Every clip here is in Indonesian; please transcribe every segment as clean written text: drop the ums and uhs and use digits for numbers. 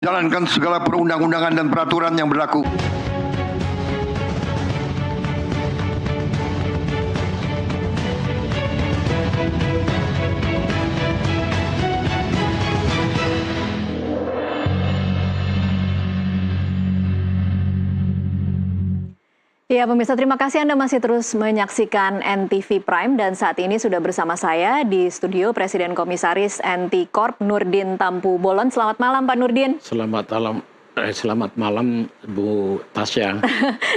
jalankan segala perundang-undangan dan peraturan yang berlaku. Ya pemirsa, terima kasih Anda masih terus menyaksikan NTV Prime dan saat ini sudah bersama saya di studio Presiden Komisaris NT Corp Nurdin Tampu Bolon. Selamat malam Pak Nurdin. Selamat malam Bu Tasya.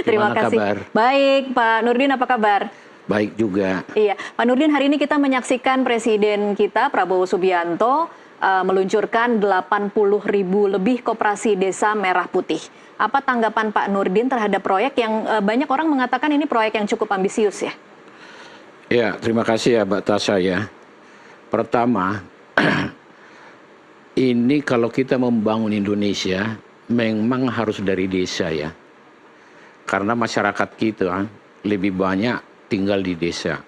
Terima kasih. Kabar? Baik Pak Nurdin, apa kabar? Baik juga. Iya Pak Nurdin, hari ini kita menyaksikan Presiden kita Prabowo Subianto meluncurkan 80.000 lebih koperasi desa merah putih. Apa tanggapan Pak Nurdin terhadap proyek yang banyak orang mengatakan ini proyek yang cukup ambisius ya? Ya, terima kasih ya Mbak Tasya ya. Pertama, ini kalau kita membangun Indonesia memang harus dari desa ya. Karena masyarakat kita lebih banyak tinggal di desa.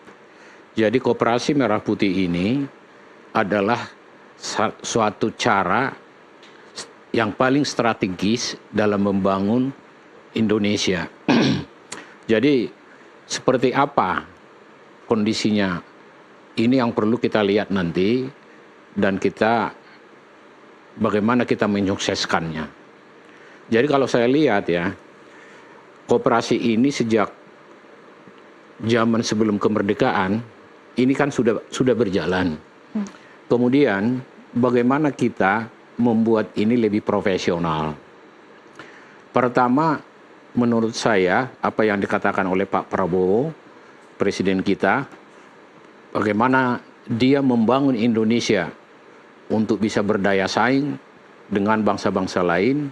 Jadi koperasi merah putih ini adalah suatu cara yang paling strategis dalam membangun Indonesia. Jadi seperti apa kondisinya? Ini yang perlu kita lihat nanti dan bagaimana kita menyukseskannya. Jadi kalau saya lihat ya, koperasi ini sejak zaman sebelum kemerdekaan ini kan sudah berjalan. Kemudian bagaimana kita membuat ini lebih profesional. Pertama, menurut saya apa yang dikatakan oleh Pak Prabowo, Presiden kita, bagaimana dia membangun Indonesia untuk bisa berdaya saing dengan bangsa-bangsa lain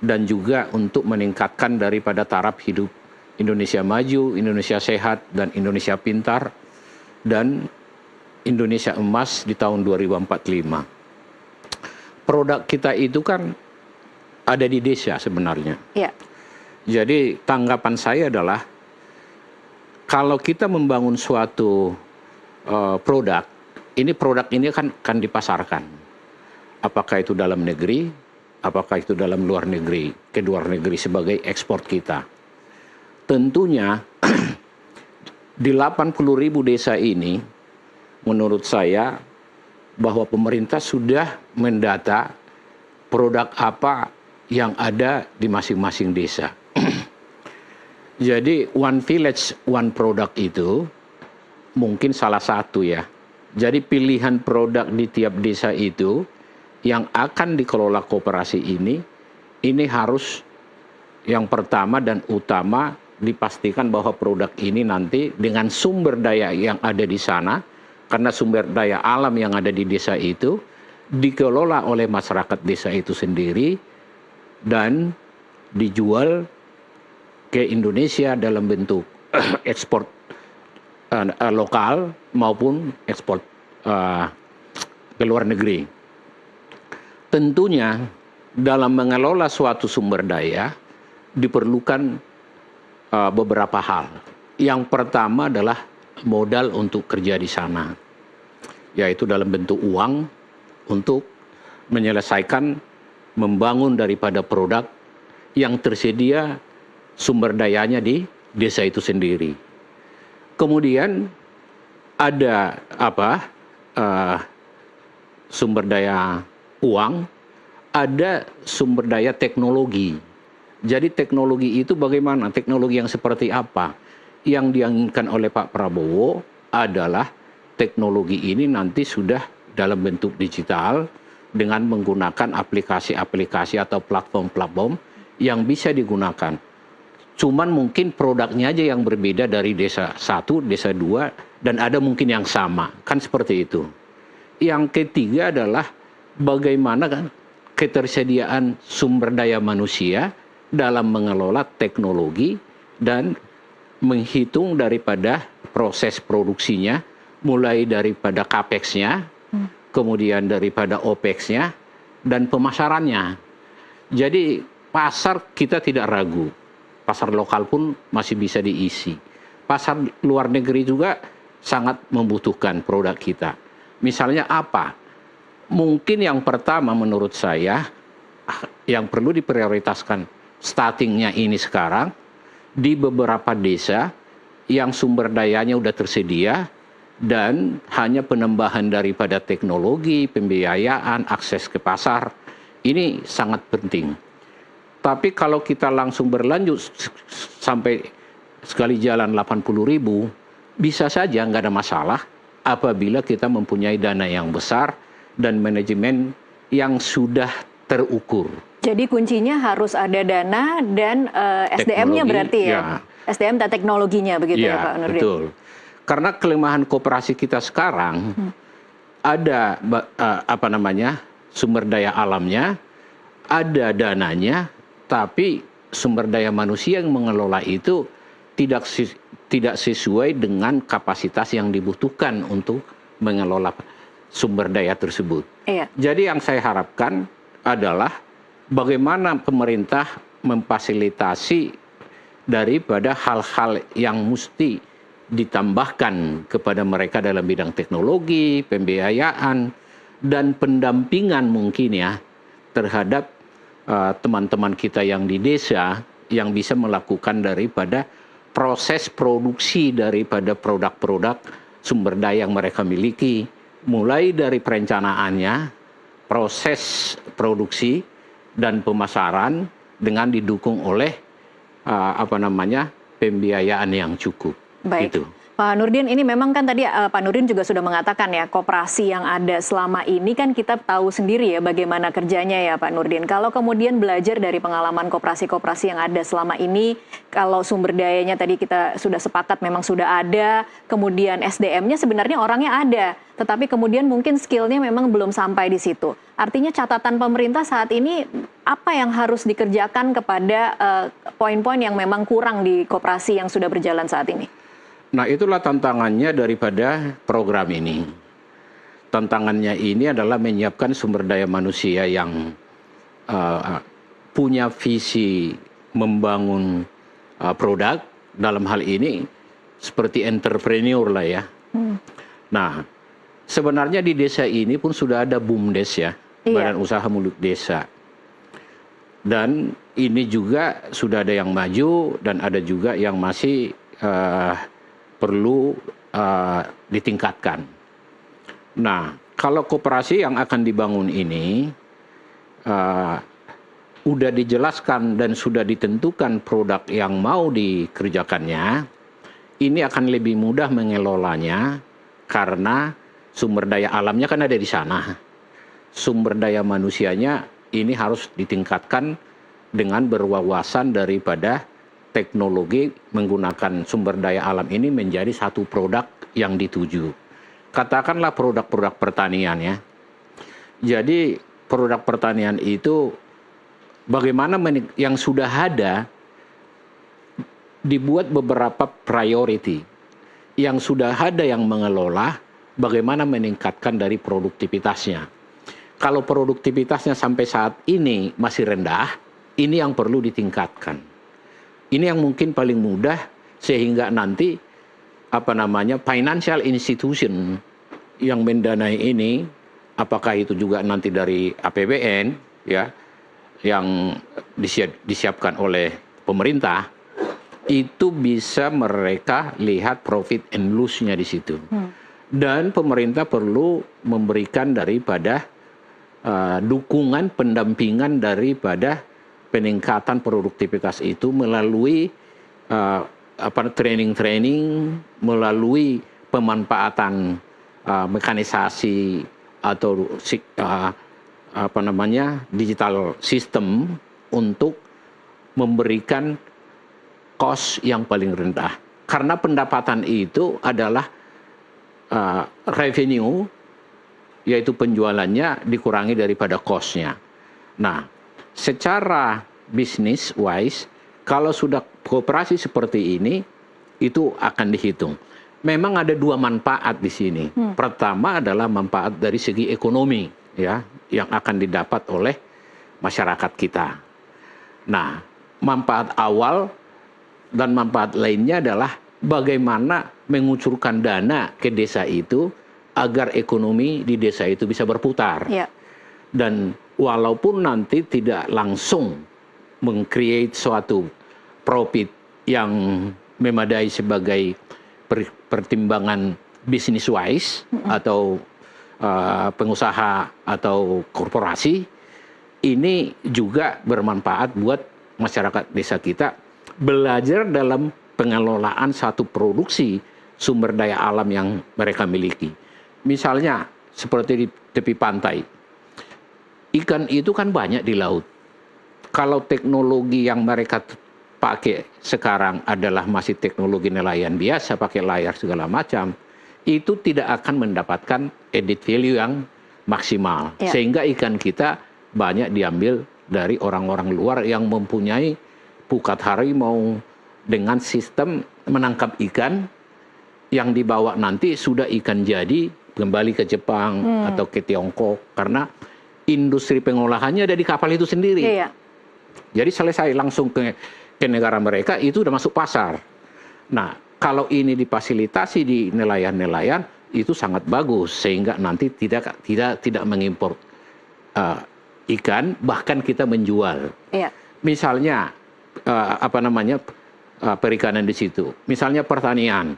dan juga untuk meningkatkan daripada taraf hidup Indonesia maju, Indonesia sehat, dan Indonesia pintar, dan Indonesia emas di tahun 2045. Produk kita itu kan ada di desa sebenarnya. Ya. Jadi tanggapan saya adalah kalau kita membangun suatu produk ini kan dipasarkan. Apakah itu dalam negeri, apakah itu dalam luar negeri, ke luar negeri sebagai ekspor kita. Tentunya di 80.000 desa ini menurut saya bahwa pemerintah sudah mendata produk apa yang ada di masing-masing desa. Jadi one village, one product itu mungkin salah satu ya. Jadi pilihan produk di tiap desa itu yang akan dikelola koperasi ini harus yang pertama dan utama dipastikan bahwa produk ini nanti dengan sumber daya yang ada di sana, karena sumber daya alam yang ada di desa itu dikelola oleh masyarakat desa itu sendiri dan dijual ke Indonesia dalam bentuk ekspor lokal maupun ekspor ke luar negeri. Tentunya dalam mengelola suatu sumber daya diperlukan beberapa hal. Yang pertama adalah modal untuk kerja di sana, yaitu dalam bentuk uang untuk menyelesaikan membangun daripada produk yang tersedia sumber dayanya di desa itu sendiri. Kemudian ada sumber daya uang, ada sumber daya teknologi. Jadi teknologi itu bagaimana? Teknologi yang seperti apa? Yang diinginkan oleh Pak Prabowo adalah teknologi ini nanti sudah dalam bentuk digital dengan menggunakan aplikasi-aplikasi atau platform-platform yang bisa digunakan. Cuman mungkin produknya aja yang berbeda dari desa 1, desa 2, dan ada mungkin yang sama. Kan seperti itu. Yang ketiga adalah bagaimana kan ketersediaan sumber daya manusia dalam mengelola teknologi dan menghitung daripada proses produksinya, mulai daripada capex-nya, kemudian daripada opex-nya, dan pemasarannya. Jadi pasar kita tidak ragu. Pasar lokal pun masih bisa diisi. Pasar luar negeri juga sangat membutuhkan produk kita. Misalnya apa? Mungkin yang pertama menurut saya, yang perlu diprioritaskan startingnya ini sekarang di beberapa desa yang sumber dayanya udah tersedia dan hanya penambahan daripada teknologi, pembiayaan, akses ke pasar ini sangat penting. Tapi kalau kita langsung berlanjut sampai sekali jalan 80.000, bisa saja nggak ada masalah apabila kita mempunyai dana yang besar dan manajemen yang sudah terukur. Jadi kuncinya harus ada dana dan SDM-nya berarti ya? SDM dan teknologinya begitu ya Pak Nurdin? Betul. Karena kelemahan koperasi kita sekarang ada sumber daya alamnya, ada dananya, tapi sumber daya manusia yang mengelola itu tidak sesuai dengan kapasitas yang dibutuhkan untuk mengelola sumber daya tersebut. Iya. Jadi yang saya harapkan adalah bagaimana pemerintah memfasilitasi daripada hal-hal yang mesti ditambahkan kepada mereka dalam bidang teknologi, pembiayaan, dan pendampingan mungkin ya terhadap teman-teman kita yang di desa yang bisa melakukan daripada proses produksi daripada produk-produk sumber daya yang mereka miliki, mulai dari perencanaannya, proses produksi dan pemasaran dengan didukung oleh pembiayaan yang cukup. Baik. Gitu. Pak Nurdin, ini memang kan tadi Pak Nurdin juga sudah mengatakan ya, koperasi yang ada selama ini kan kita tahu sendiri ya bagaimana kerjanya ya Pak Nurdin. Kalau kemudian belajar dari pengalaman koperasi-koperasi yang ada selama ini, kalau sumber dayanya tadi kita sudah sepakat memang sudah ada, kemudian SDM-nya sebenarnya orangnya ada, tetapi kemudian mungkin skill-nya memang belum sampai di situ. Artinya catatan pemerintah saat ini apa yang harus dikerjakan kepada poin-poin yang memang kurang di koperasi yang sudah berjalan saat ini? Nah, itulah tantangannya daripada program ini. Tantangannya ini adalah menyiapkan sumber daya manusia yang punya visi membangun produk, dalam hal ini seperti entrepreneur lah ya. Nah, sebenarnya di desa ini pun sudah ada BUMDes ya, Badan Usaha Mulut Desa. Dan ini juga sudah ada yang maju dan ada juga yang masih perlu ditingkatkan. Nah, kalau koperasi yang akan dibangun ini udah dijelaskan dan sudah ditentukan produk yang mau dikerjakannya, ini akan lebih mudah mengelolanya karena sumber daya alamnya kan ada di sana. Sumber daya manusianya ini harus ditingkatkan dengan berwawasan daripada teknologi menggunakan sumber daya alam ini menjadi satu produk yang dituju. Katakanlah produk-produk pertanian ya. Jadi produk pertanian itu bagaimana yang sudah ada dibuat beberapa priority. Yang sudah ada yang mengelola bagaimana meningkatkan dari produktivitasnya. Kalau produktivitasnya sampai saat ini masih rendah, ini yang perlu ditingkatkan. Ini yang mungkin paling mudah sehingga nanti financial institution yang mendanai ini, apakah itu juga nanti dari APBN ya yang disiapkan oleh pemerintah, itu bisa mereka lihat profit and loss-nya di situ. Dan pemerintah perlu memberikan daripada dukungan pendampingan daripada peningkatan produktivitas itu melalui training-training, melalui pemanfaatan mekanisasi atau digital system untuk memberikan cost yang paling rendah. Karena pendapatan itu adalah revenue, yaitu penjualannya dikurangi daripada cost-nya. Nah, secara bisnis wise, kalau sudah koperasi seperti ini, itu akan dihitung. Memang ada dua manfaat di sini. Pertama adalah manfaat dari segi ekonomi, ya, yang akan didapat oleh masyarakat kita. Nah, manfaat awal dan manfaat lainnya adalah bagaimana mengucurkan dana ke desa itu agar ekonomi di desa itu bisa berputar. Ya. Dan walaupun nanti tidak langsung meng-create suatu profit yang memadai sebagai pertimbangan business wise atau pengusaha atau korporasi, ini juga bermanfaat buat masyarakat desa kita belajar dalam pengelolaan satu produksi sumber daya alam yang mereka miliki. Misalnya seperti di tepi pantai, ikan itu kan banyak di laut. Kalau teknologi yang mereka pakai sekarang adalah masih teknologi nelayan biasa, pakai layar segala macam, itu tidak akan mendapatkan added value yang maksimal. Ya. Sehingga ikan kita banyak diambil dari orang-orang luar yang mempunyai pukat harimau dengan sistem menangkap ikan yang dibawa nanti sudah ikan jadi kembali ke Jepang atau ke Tiongkok, karena industri pengolahannya ada di kapal itu sendiri. Iya. Jadi selesai langsung ke negara mereka, itu udah masuk pasar. Nah, kalau ini difasilitasi di nelayan-nelayan, itu sangat bagus sehingga nanti tidak mengimpor ikan, bahkan kita menjual. Iya. Misalnya perikanan di situ. Misalnya pertanian.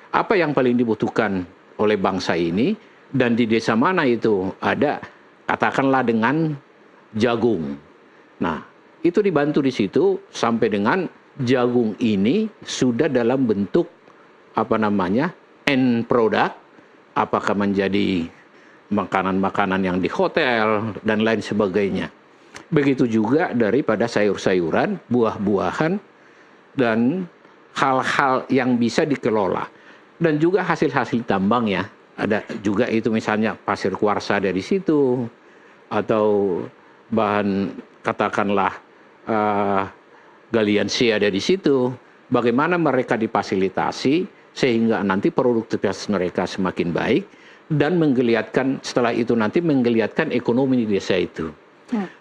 Apa yang paling dibutuhkan oleh bangsa ini, dan di desa mana itu ada, katakanlah dengan jagung. Nah, itu dibantu di situ sampai dengan jagung ini sudah dalam bentuk end product, apakah menjadi makanan-makanan yang di hotel dan lain sebagainya. Begitu juga daripada sayur-sayuran, buah-buahan, dan hal-hal yang bisa dikelola. Dan juga hasil-hasil tambang ya. Ada juga itu misalnya pasir kuarsa dari situ, atau bahan katakanlah galian C ada di situ. Bagaimana mereka difasilitasi sehingga nanti produktivitas mereka semakin baik dan menggeliatkan, setelah itu nanti menggeliatkan ekonomi di desa itu.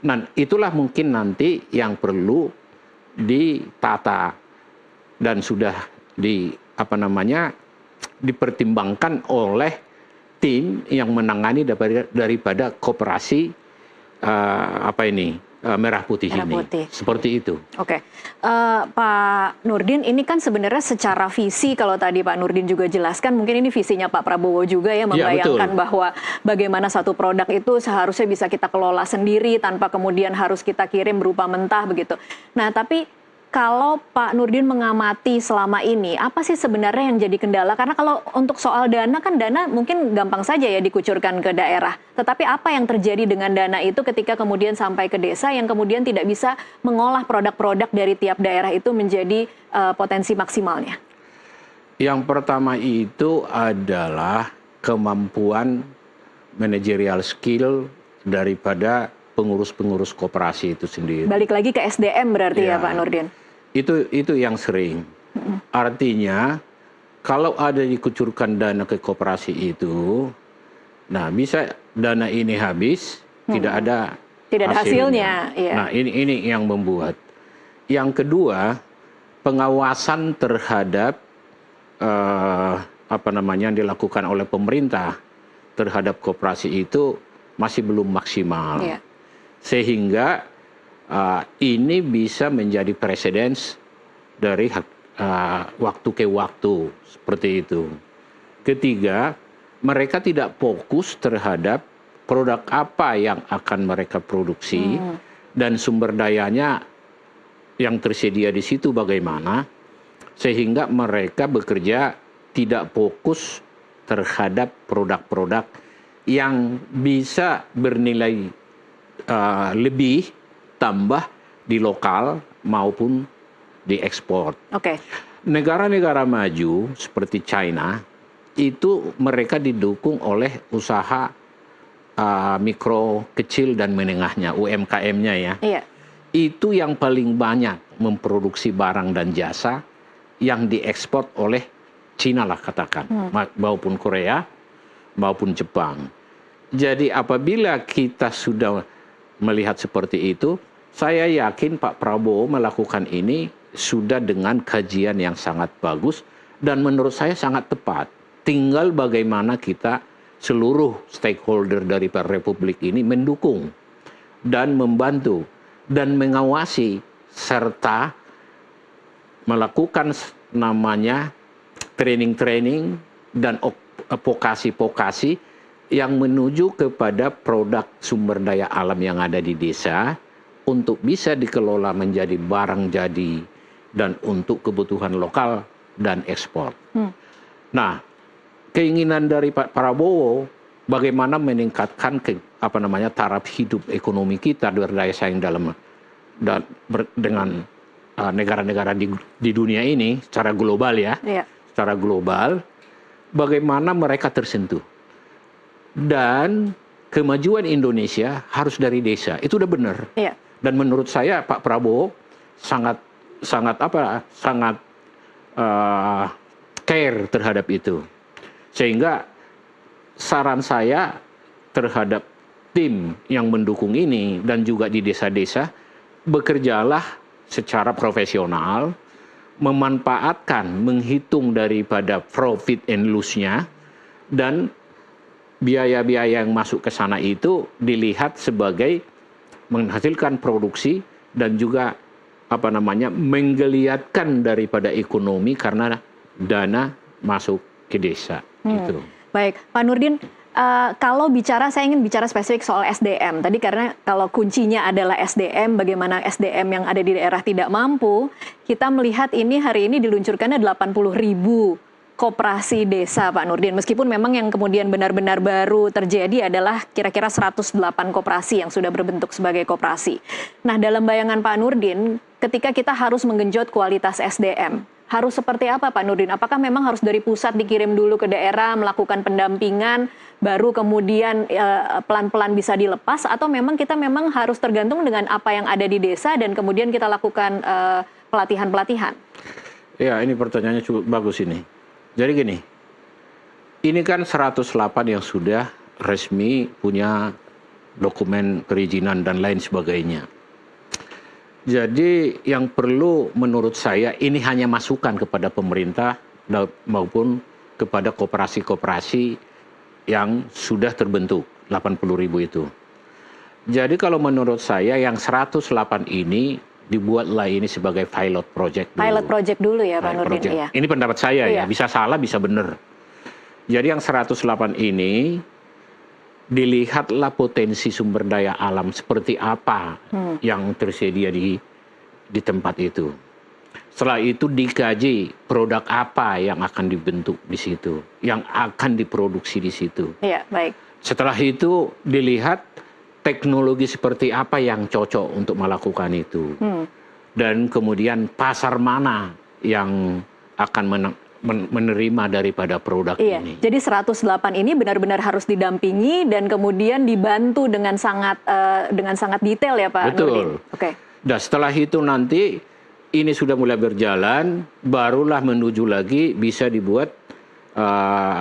Nah, itulah mungkin nanti yang perlu ditata dan sudah dipertimbangkan oleh tim yang menangani daripada koperasi Merah Putih Merah ini. Putih. Seperti itu. Oke, Pak Nurdin, ini kan sebenarnya secara visi, kalau tadi Pak Nurdin juga jelaskan, mungkin ini visinya Pak Prabowo juga ya, membayangkan bahwa bagaimana satu produk itu seharusnya bisa kita kelola sendiri tanpa kemudian harus kita kirim berupa mentah begitu. Nah, tapi kalau Pak Nurdin mengamati selama ini, apa sih sebenarnya yang jadi kendala? Karena kalau untuk soal dana, kan dana mungkin gampang saja ya dikucurkan ke daerah. Tetapi apa yang terjadi dengan dana itu ketika kemudian sampai ke desa yang kemudian tidak bisa mengolah produk-produk dari tiap daerah itu menjadi potensi maksimalnya? Yang pertama itu adalah kemampuan managerial skill daripada pengurus-pengurus koperasi itu sendiri. Balik lagi ke SDM berarti ya Pak Nurdin? Itu yang sering. Artinya kalau ada dikucurkan dana ke koperasi itu, nah bisa dana ini habis, tidak ada hasilnya. Iya. Nah ini yang membuat. Yang kedua, pengawasan terhadap yang dilakukan oleh pemerintah terhadap koperasi itu masih belum maksimal. Iya. Sehingga ini bisa menjadi presedens dari waktu ke waktu, seperti itu. Ketiga, mereka tidak fokus terhadap produk apa yang akan mereka produksi dan sumber dayanya yang tersedia di situ bagaimana, sehingga mereka bekerja tidak fokus terhadap produk-produk yang bisa bernilai lebih tambah di lokal maupun diekspor. Oke. Negara-negara maju seperti China itu mereka didukung oleh usaha mikro, kecil dan menengahnya, UMKM-nya ya. Iya. Itu yang paling banyak memproduksi barang dan jasa yang diekspor oleh Cina lah katakan, maupun Korea maupun Jepang. Jadi apabila kita sudah melihat seperti itu, saya yakin Pak Prabowo melakukan ini sudah dengan kajian yang sangat bagus dan menurut saya sangat tepat. Tinggal bagaimana kita seluruh stakeholder dari Republik ini mendukung. dan membantu dan mengawasi serta melakukan namanya training-training dan vokasi-vokasi yang menuju kepada produk sumber daya alam yang ada di desa untuk bisa dikelola menjadi barang jadi dan untuk kebutuhan lokal dan ekspor. Nah, keinginan dari Pak Prabowo bagaimana meningkatkan taraf hidup ekonomi kita berdaya saing dengan negara-negara di dunia ini secara global ya. Secara global, bagaimana mereka tersentuh. Dan kemajuan Indonesia harus dari desa. Itu udah benar. Dan menurut saya Pak Prabowo sangat care terhadap itu. Sehingga saran saya terhadap tim yang mendukung ini dan juga di desa-desa, bekerjalah secara profesional, memanfaatkan, menghitung daripada profit and loss-nya, dan biaya-biaya yang masuk ke sana itu dilihat sebagai menghasilkan produksi dan juga menggeliatkan daripada ekonomi karena dana masuk ke desa. Gitu. Baik, Pak Nurdin, kalau saya ingin bicara spesifik soal SDM. Tadi karena kalau kuncinya adalah SDM, bagaimana SDM yang ada di daerah tidak mampu, kita melihat ini hari ini diluncurkannya 80.000 koperasi desa, Pak Nurdin. Meskipun memang yang kemudian benar-benar baru terjadi adalah kira-kira 108 koperasi yang sudah berbentuk sebagai koperasi. Nah, dalam bayangan Pak Nurdin, ketika kita harus menggenjot kualitas SDM, harus seperti apa Pak Nurdin? Apakah memang harus dari pusat dikirim dulu ke daerah, melakukan pendampingan, baru kemudian pelan-pelan bisa dilepas, atau memang kita harus tergantung dengan apa yang ada di desa dan kemudian kita lakukan pelatihan-pelatihan? Ya, ini pertanyaannya cukup bagus ini. Jadi gini, ini kan 108 yang sudah resmi punya dokumen perizinan dan lain sebagainya. Jadi yang perlu menurut saya ini hanya masukan kepada pemerintah maupun kepada koperasi-koperasi yang sudah terbentuk, 80.000 itu. Jadi kalau menurut saya yang 108 ini dibuatlah ini sebagai pilot project dulu. Pilot project dulu ya Pak Nurdin. Iya. Ini pendapat saya ya, bisa salah bisa benar. Jadi yang 108 ini dilihatlah potensi sumber daya alam seperti apa yang tersedia di tempat itu. Setelah itu dikaji produk apa yang akan dibentuk di situ, yang akan diproduksi di situ. Iya, baik. Setelah itu dilihat teknologi seperti apa yang cocok untuk melakukan itu. Dan kemudian pasar mana yang akan menerima daripada produk ini. Jadi 108 ini benar-benar harus didampingi dan kemudian dibantu dengan sangat detail ya Pak Nurdin. Betul. Dan setelah itu nanti ini sudah mulai berjalan, barulah menuju lagi bisa dibuat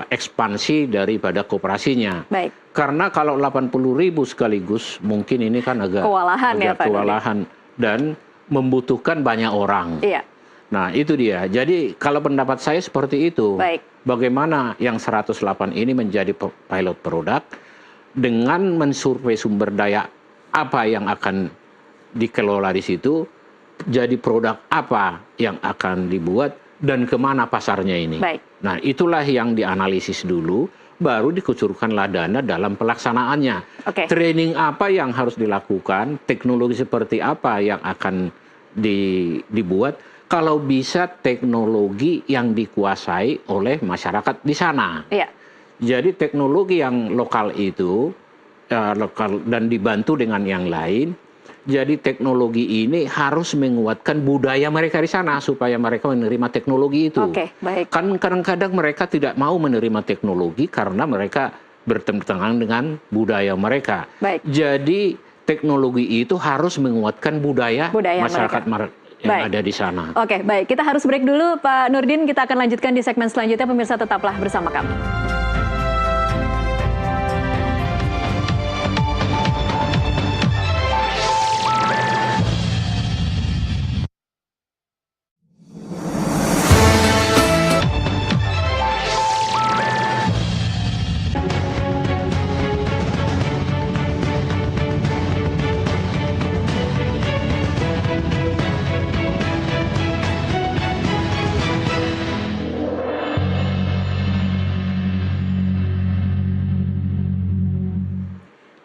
ekspansi daripada koperasinya. Baik. Karena kalau 80.000 sekaligus mungkin ini kan agak kewalahan dan membutuhkan banyak orang. Iya. Nah, itu dia. Jadi kalau pendapat saya seperti itu. Baik. Bagaimana yang 108 ini menjadi pilot produk dengan mensurvei sumber daya apa yang akan dikelola di situ, jadi produk apa yang akan dibuat dan kemana pasarnya ini. Baik. Nah, itulah yang dianalisis dulu, baru dikucurkanlah dana dalam pelaksanaannya. Training apa yang harus dilakukan, teknologi seperti apa yang akan dibuat, kalau bisa teknologi yang dikuasai oleh masyarakat di sana. Iya. Jadi teknologi yang lokal itu, lokal dan dibantu dengan yang lain, jadi teknologi ini harus menguatkan budaya mereka di sana supaya mereka menerima teknologi itu. Baik. Kan kadang-kadang mereka tidak mau menerima teknologi karena mereka bertentangan dengan budaya mereka. Baik. Jadi teknologi itu harus menguatkan budaya masyarakat yang ada di sana. Baik. Kita harus break dulu Pak Nurdin. Kita akan lanjutkan di segmen selanjutnya. Pemirsa tetaplah bersama kami.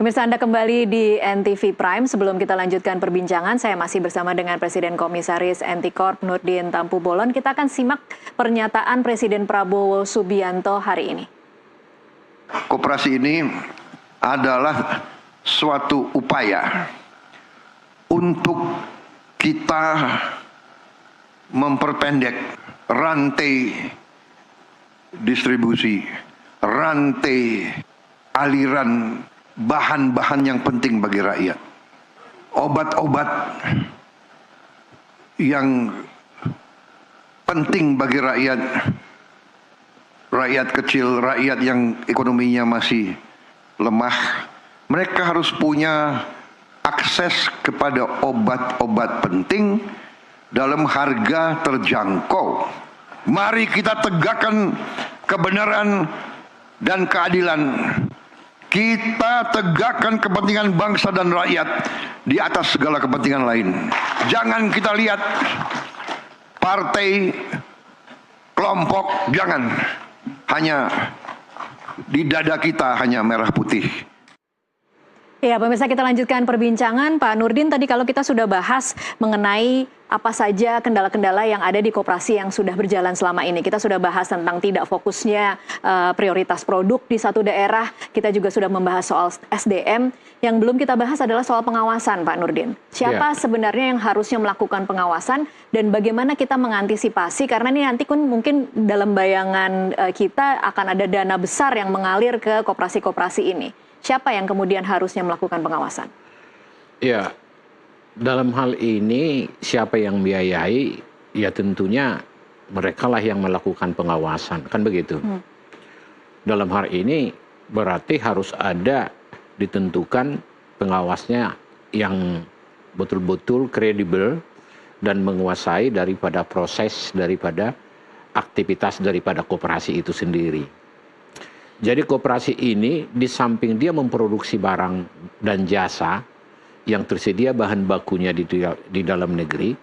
Pemirsa, Anda kembali di NTV Prime. Sebelum kita lanjutkan perbincangan, saya masih bersama dengan Presiden Komisaris Antikorp Nurdin Tampu-Bolon. Kita akan simak pernyataan Presiden Prabowo Subianto hari ini. Koperasi ini adalah suatu upaya untuk kita memperpendek rantai distribusi, rantai aliran bahan-bahan yang penting bagi rakyat. Obat-obat yang penting bagi rakyat, rakyat kecil, rakyat yang ekonominya masih lemah. Mereka harus punya akses kepada obat-obat penting dalam harga terjangkau. Mari kita tegakkan kebenaran dan keadilan. Kita tegakkan kepentingan bangsa dan rakyat di atas segala kepentingan lain. Jangan kita lihat partai, kelompok, jangan. Hanya di dada kita hanya merah putih. Ya, pemirsa, kita lanjutkan perbincangan. Pak Nurdin, tadi kalau kita sudah bahas mengenai apa saja kendala-kendala yang ada di koperasi yang sudah berjalan selama ini. Kita sudah bahas tentang tidak fokusnya prioritas produk di satu daerah. Kita juga sudah membahas soal SDM. Yang belum kita bahas adalah soal pengawasan, Pak Nurdin. Siapa sebenarnya yang harusnya melakukan pengawasan dan bagaimana kita mengantisipasi? Karena ini nanti mungkin dalam bayangan kita akan ada dana besar yang mengalir ke koperasi-koperasi ini. Siapa yang kemudian harusnya melakukan pengawasan? Ya, dalam hal ini siapa yang biayai? Ya tentunya merekalah yang melakukan pengawasan, kan begitu. Dalam hal ini berarti harus ada ditentukan pengawasnya yang betul-betul kredibel dan menguasai daripada proses, daripada aktivitas daripada koperasi itu sendiri. Jadi koperasi ini di samping dia memproduksi barang dan jasa yang tersedia bahan bakunya di dalam negeri,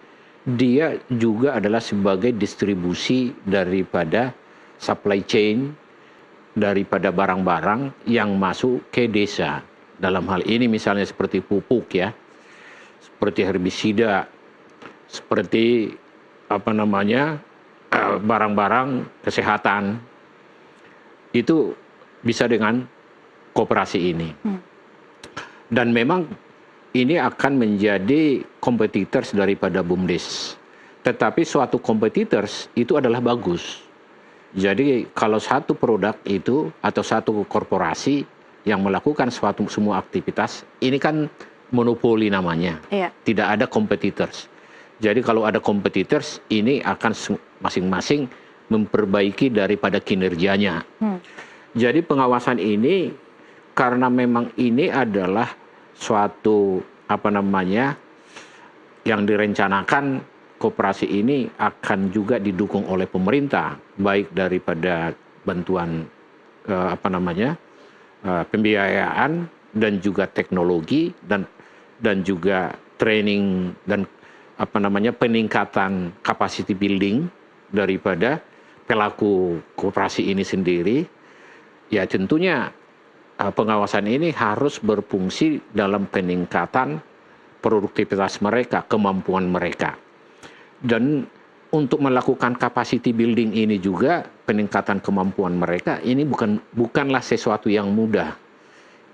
dia juga adalah sebagai distribusi daripada supply chain daripada barang-barang yang masuk ke desa. Dalam hal ini misalnya seperti pupuk ya, seperti herbisida, seperti barang-barang kesehatan. Itu bisa dengan koperasi ini. Dan memang ini akan menjadi competitors daripada BUMDes. Tetapi suatu competitors itu adalah bagus. Jadi kalau satu produk itu atau satu korporasi yang melakukan semua aktivitas, ini kan monopoli namanya. Tidak ada competitors. Jadi kalau ada competitors, ini akan masing-masing memperbaiki daripada kinerjanya. Jadi pengawasan ini karena memang ini adalah suatu yang direncanakan, koperasi ini akan juga didukung oleh pemerintah, baik daripada bantuan pembiayaan dan juga teknologi dan juga training dan peningkatan capacity building daripada pelaku koperasi ini sendiri. Ya tentunya pengawasan ini harus berfungsi dalam peningkatan produktivitas mereka, kemampuan mereka. Dan untuk melakukan capacity building ini juga, peningkatan kemampuan mereka, ini bukanlah sesuatu yang mudah.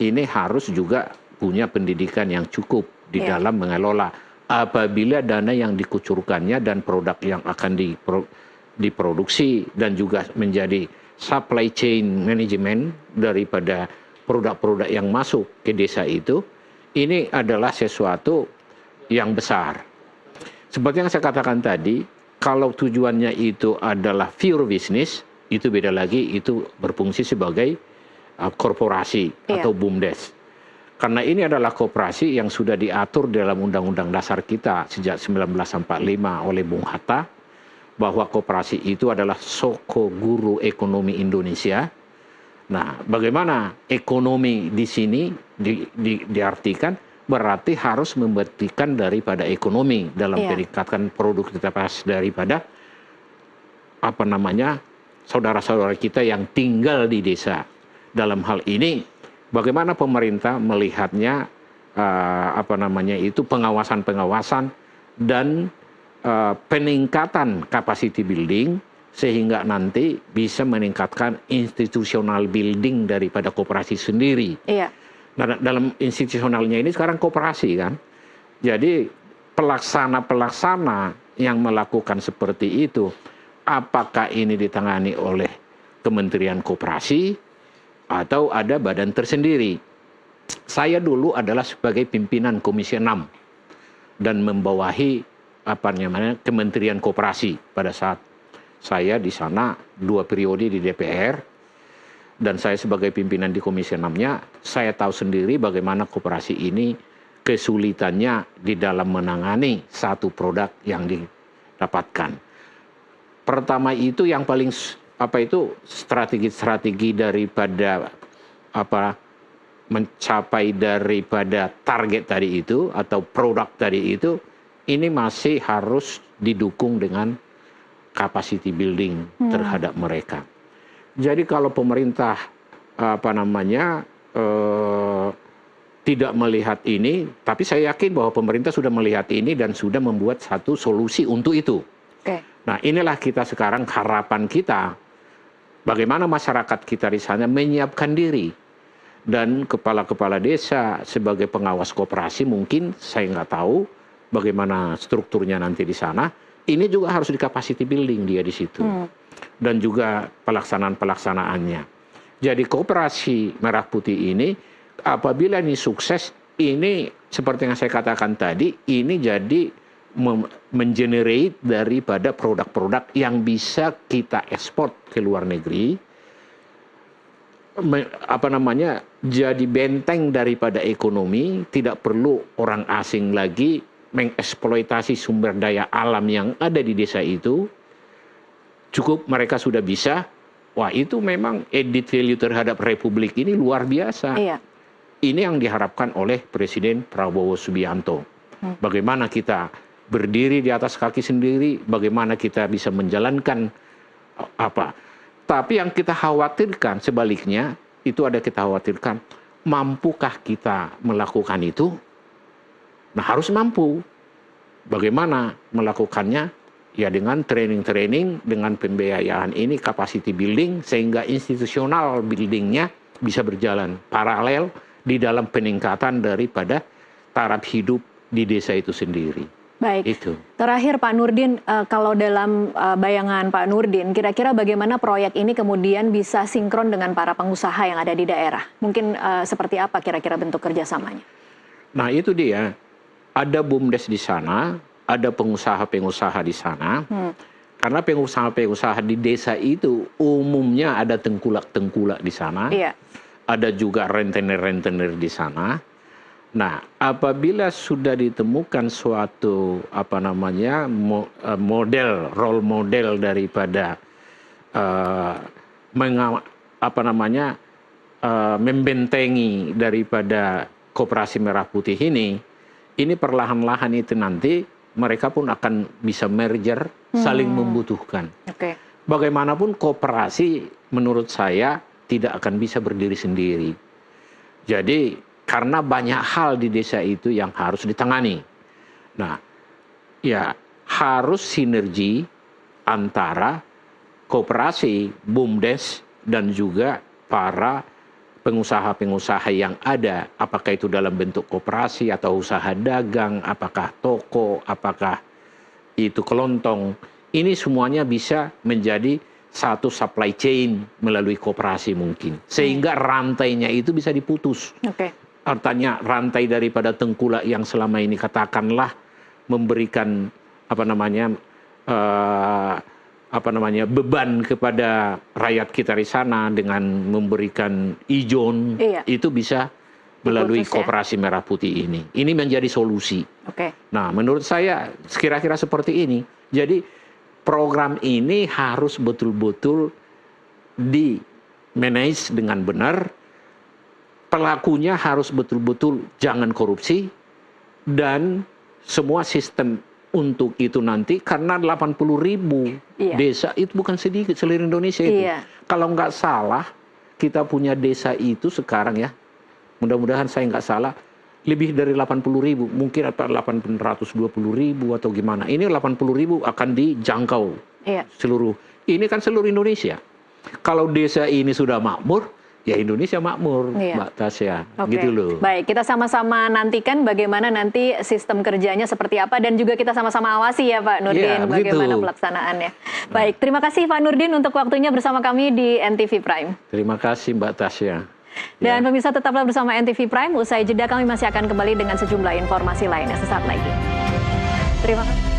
Ini harus juga punya pendidikan yang cukup di dalam mengelola. Apabila dana yang dikucurkannya dan produk yang akan diproduksi dan juga menjadi supply chain management daripada produk-produk yang masuk ke desa itu, ini adalah sesuatu yang besar. Seperti yang saya katakan tadi, kalau tujuannya itu adalah pure business, itu beda lagi, itu berfungsi sebagai korporasi atau BUMDes. Karena ini adalah koperasi yang sudah diatur dalam Undang-Undang Dasar kita sejak 1945 oleh Bung Hatta, bahwa koperasi itu adalah soko guru ekonomi Indonesia. Nah, bagaimana ekonomi di sini diartikan berarti harus membuktikan daripada ekonomi dalam peningkatan produktivitas daripada saudara-saudara kita yang tinggal di desa. Dalam hal ini bagaimana pemerintah melihatnya, pengawasan-pengawasan dan peningkatan capacity building sehingga nanti bisa meningkatkan institutional building daripada koperasi sendiri. Iya. Nah, dalam institusionalnya ini sekarang koperasi kan. Jadi pelaksana-pelaksana yang melakukan seperti itu, apakah ini ditangani oleh Kementerian Koperasi atau ada badan tersendiri? Saya dulu adalah sebagai pimpinan Komisi 6 dan membawahi Kementerian Koperasi pada saat saya di sana 2 periode di DPR, dan saya sebagai pimpinan di Komisi 6-nya, saya tahu sendiri bagaimana koperasi ini kesulitannya di dalam menangani satu produk yang didapatkan. Pertama itu yang paling strategi daripada mencapai daripada target tadi itu atau produk tadi itu, ini masih harus didukung dengan capacity building terhadap mereka. Jadi kalau pemerintah tidak melihat ini, tapi saya yakin bahwa pemerintah sudah melihat ini dan sudah membuat satu solusi untuk itu. Oke. Nah, inilah kita sekarang, harapan kita bagaimana masyarakat kita di sana menyiapkan diri, dan kepala-kepala desa sebagai pengawas koperasi mungkin saya nggak tahu bagaimana strukturnya nanti di sana. Ini juga harus di capacity building dia di situ. Dan juga pelaksanaannya. Jadi koperasi Merah Putih ini apabila ini sukses, ini seperti yang saya katakan tadi, ini jadi mengenerate daripada produk-produk yang bisa kita ekspor ke luar negeri, jadi benteng daripada ekonomi, tidak perlu orang asing lagi mengeksploitasi sumber daya alam yang ada di desa itu. Cukup mereka sudah bisa, wah itu memang added value terhadap Republik ini luar biasa. Iya. Ini yang diharapkan oleh Presiden Prabowo Subianto. Bagaimana kita berdiri di atas kaki sendiri, bagaimana kita bisa menjalankan Tapi yang kita khawatirkan sebaliknya, itu ada kita khawatirkan, mampukah kita melakukan itu? Nah, harus mampu. Bagaimana melakukannya? Ya dengan training-training, dengan pembiayaan ini, capacity building, sehingga institusional buildingnya bisa berjalan paralel di dalam peningkatan daripada taraf hidup di desa itu sendiri. Baik. Itu. Terakhir Pak Nurdin, kalau dalam bayangan Pak Nurdin, kira-kira bagaimana proyek ini kemudian bisa sinkron dengan para pengusaha yang ada di daerah? Mungkin seperti apa kira-kira bentuk kerjasamanya? Nah itu dia. Ada BUMDes di sana, ada pengusaha-pengusaha di sana. Karena pengusaha-pengusaha di desa itu umumnya ada tengkulak-tengkulak di sana. Iya. Ada juga rentenir-rentenir di sana. Nah, apabila sudah ditemukan suatu role model daripada membentengi daripada Koperasi Merah Putih ini perlahan-lahan itu nanti mereka pun akan bisa merger, saling membutuhkan. Oke. Bagaimanapun koperasi menurut saya tidak akan bisa berdiri sendiri. Jadi karena banyak hal di desa itu yang harus ditangani. Nah, ya harus sinergi antara koperasi, BUMDes, dan juga para pengusaha-pengusaha yang ada, apakah itu dalam bentuk koperasi atau usaha dagang, apakah toko, apakah itu kelontong, ini semuanya bisa menjadi satu supply chain melalui koperasi mungkin. Sehingga rantainya itu bisa diputus. Oke. Artinya rantai daripada tengkulak yang selama ini katakanlah memberikan beban kepada rakyat kita di sana dengan memberikan ijon, itu bisa melalui Koperasi Merah Putih ini. Ini menjadi solusi. Oke. Nah, menurut saya kira-kira seperti ini. Jadi program ini harus betul-betul di-manage dengan benar. Pelakunya harus betul-betul jangan korupsi, dan semua sistem untuk itu nanti, karena 80.000 desa itu bukan sedikit seluruh Indonesia itu. Kalau nggak salah, kita punya desa itu sekarang ya, mudah-mudahan saya nggak salah, lebih dari 80.000, mungkin 820.000 atau gimana. Ini 80.000 akan dijangkau seluruh. Ini kan seluruh Indonesia. Kalau desa ini sudah makmur, ya Indonesia makmur, Mbak Tasya. Gitu loh. Baik, kita sama-sama nantikan bagaimana nanti sistem kerjanya seperti apa dan juga kita sama-sama awasi ya Pak Nurdin bagaimana pelaksanaannya. Baik, terima kasih Pak Nurdin untuk waktunya bersama kami di NTV Prime. Terima kasih Mbak Tasya. Dan pemirsa tetaplah bersama NTV Prime. Usai jeda kami masih akan kembali dengan sejumlah informasi lainnya sesaat lagi. Terima kasih.